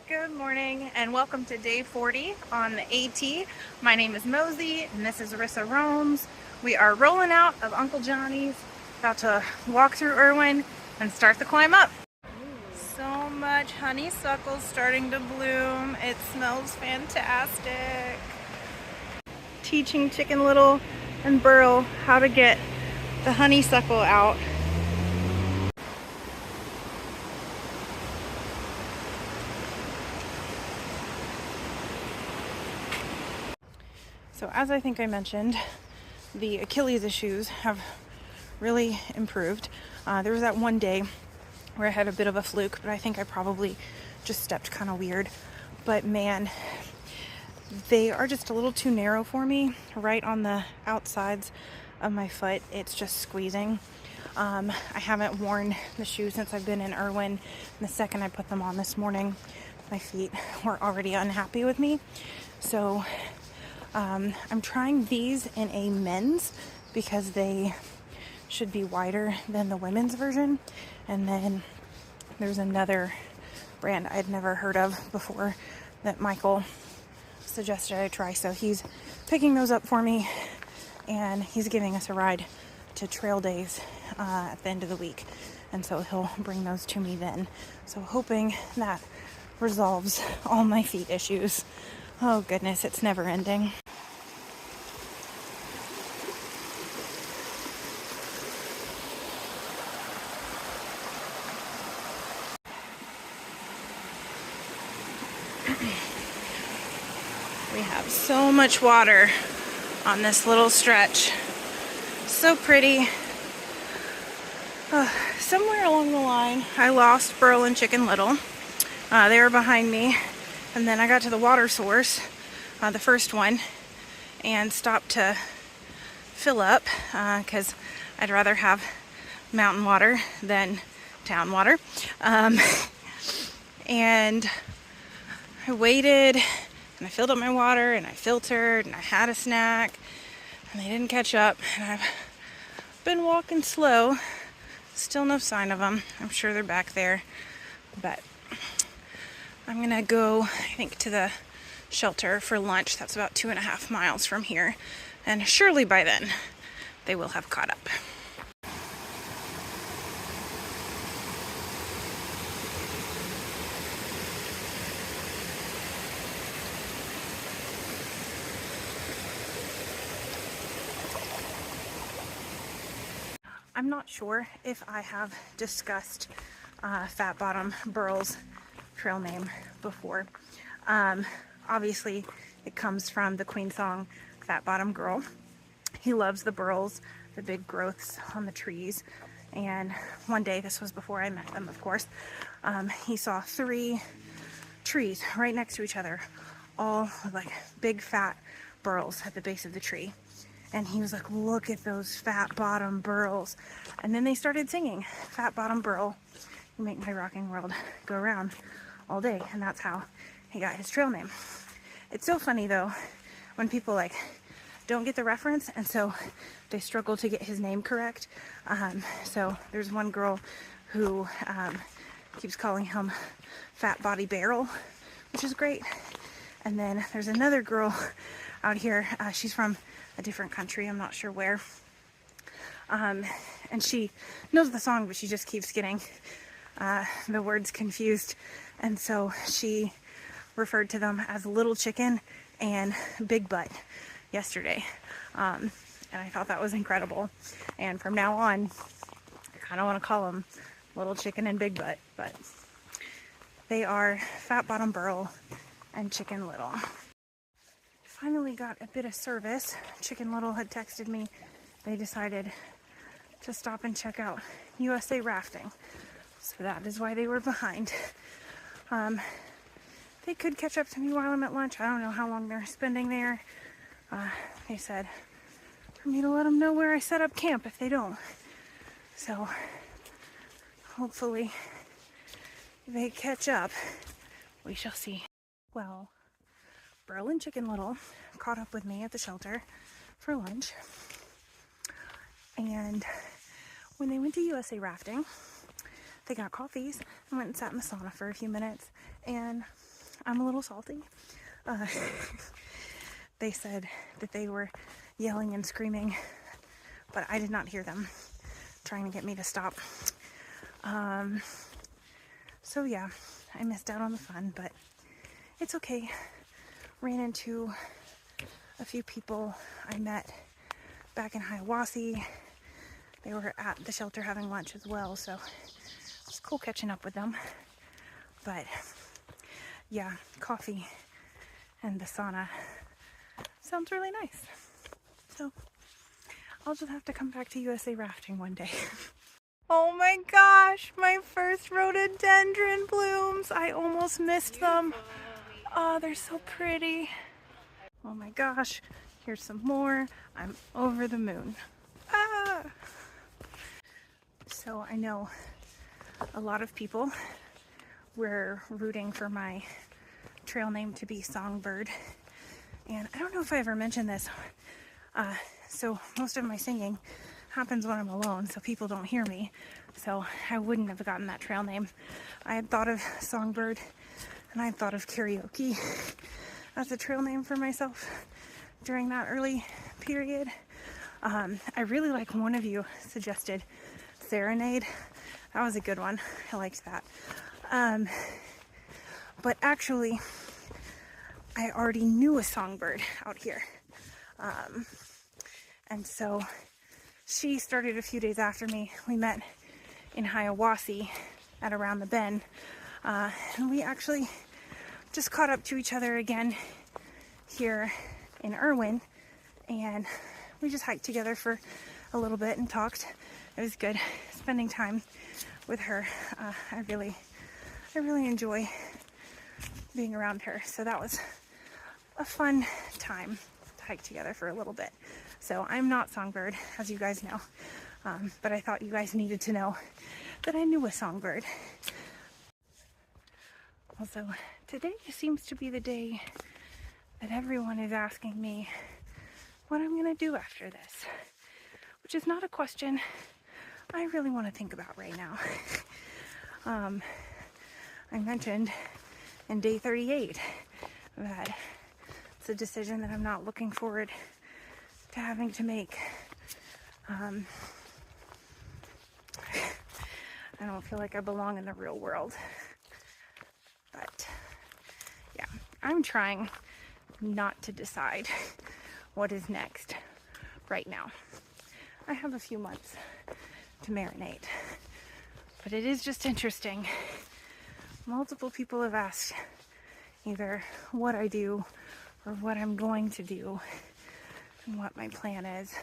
Good morning and welcome to day 40 on the AT. My name is Mosey and this is rissaroams. We are rolling out of Uncle Johnny's, about to walk through Irwin and start the climb up. So much honeysuckle starting to bloom. It smells fantastic. Teaching Chicken Little and Burl how to get the honeysuckle out. So as I think I mentioned, the Achilles issues have really improved. There was that one day where I had a bit of a fluke, but I think I probably just stepped kind of weird. But man, they are just a little too narrow for me. Right on the outsides of my foot, it's just squeezing. I haven't worn the shoes since I've been in Irwin. And the second I put them on this morning, my feet were already unhappy with me. So I'm trying these in a men's because they should be wider than the women's version. And then there's another brand I'd never heard of before that Michael suggested I try. So he's picking those up for me and he's giving us a ride to trail days at the end of the week. And so he'll bring those to me then. So hoping that resolves all my feet issues. Oh goodness, it's never ending. We have so much water on this little stretch. So pretty. Somewhere along the line, I lost Burl and Chicken Little. They were behind me. And then I got to the water source, the first one, and stopped to fill up because I'd rather have mountain water than town water. And I waited and I filled up my water and I filtered and I had a snack and they didn't catch up. And I've been walking slow, still no sign of them. I'm sure they're back there, but I'm gonna go, I think, to the shelter for lunch. That's about 2.5 miles from here. And surely by then, they will have caught up. I'm not sure if I have discussed Fat Bottom Burl's trail name before. Obviously it comes from the Queen song Fat Bottom Girl. He loves the burls, the big growths on the trees, and one day, this was before I met them of course, he saw 3 trees right next to each other, all with like big fat burls at the base of the tree. And he was like, look at those fat bottom burls. And then they started singing, Fat Bottom Burl, you make my rocking world go round all day. And that's how he got his trail name. It's so funny though, when people like don't get the reference and so they struggle to get his name correct. So there's one girl who keeps calling him Fat Body Barrel, which is great. And then there's another girl out here, she's from a different country, I'm not sure where. And she knows the song, but she just keeps getting the words confused. And so she referred to them as Little Chicken and Big Butt yesterday. And I thought that was incredible. And from now on, I kind of want to call them Little Chicken and Big Butt, but they are Fat Bottom Burl and Chicken Little. Finally got a bit of service. Chicken Little had texted me. They decided to stop and check out USA Rafting. So that is why they were behind. They could catch up to me while I'm at lunch. I don't know how long they're spending there. They said for me to let them know where I set up camp if they don't. So hopefully they catch up. We shall see. Well, Burl and Chicken Little caught up with me at the shelter for lunch. And when they went to USA Rafting, they got coffees and went and sat in the sauna for a few minutes. And I'm a little salty. Uh, they said that they were yelling and screaming, but I did not hear them trying to get me to stop. So yeah, I missed out on the fun, but it's okay. Ran into a few people I met back in Hiawassee. They were at the shelter having lunch as well, so it was cool catching up with them. But yeah, coffee and the sauna sounds really nice. So I'll just have to come back to USA rafting one day. Oh my gosh, my first rhododendron blooms. I almost missed them. Oh, they're so pretty. Oh my gosh, here's some more. I'm over the moon. Ah! So I know a lot of people were rooting for my trail name to be Songbird. And I don't know if I ever mentioned this. So most of my singing happens when I'm alone, so people don't hear me. So I wouldn't have gotten that trail name. I had thought of Songbird, and I had thought of karaoke as a trail name for myself during that early period. I really like one of you suggested Serenade. That was a good one. I liked that. But actually, I already knew a songbird out here. And so she started a few days after me. We met in Hiawassee at Around the Bend. And we actually just caught up to each other again here in Irwin. And we just hiked together for a little bit and talked. It was good spending time with her. I really enjoy being around her. So that was a fun time to hike together for a little bit. So I'm not Songbird, as you guys know, but I thought you guys needed to know that I knew a songbird. Also, today seems to be the day that everyone is asking me what I'm gonna do after this, which is not a question I really want to think about right now. I mentioned in day 38 that it's a decision that I'm not looking forward to having to make. I don't feel like I belong in the real world. But yeah, I'm trying not to decide what is next right now. I have a few months to marinate, but it is just interesting. Multiple people have asked either what I do or what I'm going to do and what my plan is.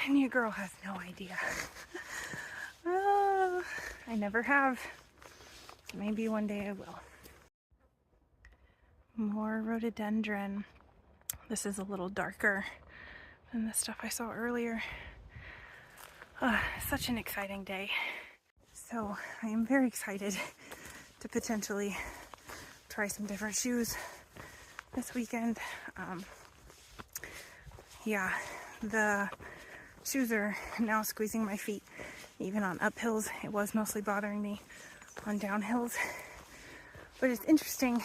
And your girl has no idea. Oh, I never have. Maybe one day I will. More rhododendron. This is a little darker than the stuff I saw earlier. Such an exciting day. So I am very excited to potentially try some different shoes this weekend. Yeah, the shoes are now squeezing my feet, even on uphills. It was mostly bothering me on downhills. But it's interesting.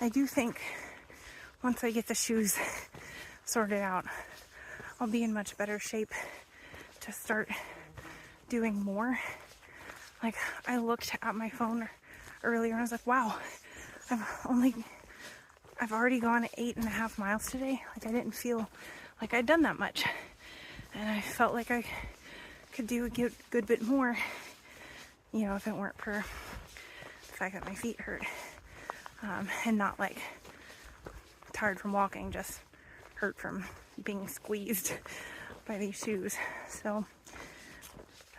I do think once I get the shoes sorted out, I'll be in much better shape to start doing more. Like, I looked at my phone earlier and I was like, wow, I've already gone 8.5 miles today. Like, I didn't feel like I'd done that much. And I felt like I could do a good bit more, you know, if it weren't for the fact that my feet hurt. And not like tired from walking, just hurt from being squeezed by these shoes. So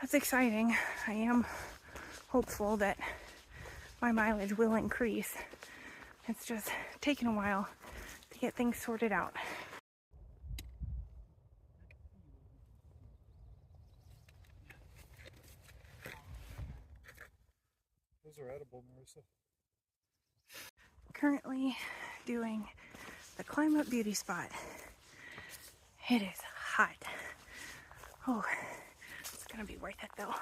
that's exciting. I am hopeful that my mileage will increase. It's just taken a while to get things sorted out. Those are edible, Marissa. Currently doing the Climb Up Beauty Spot. It is hot. Oh, it's gonna be worth it though.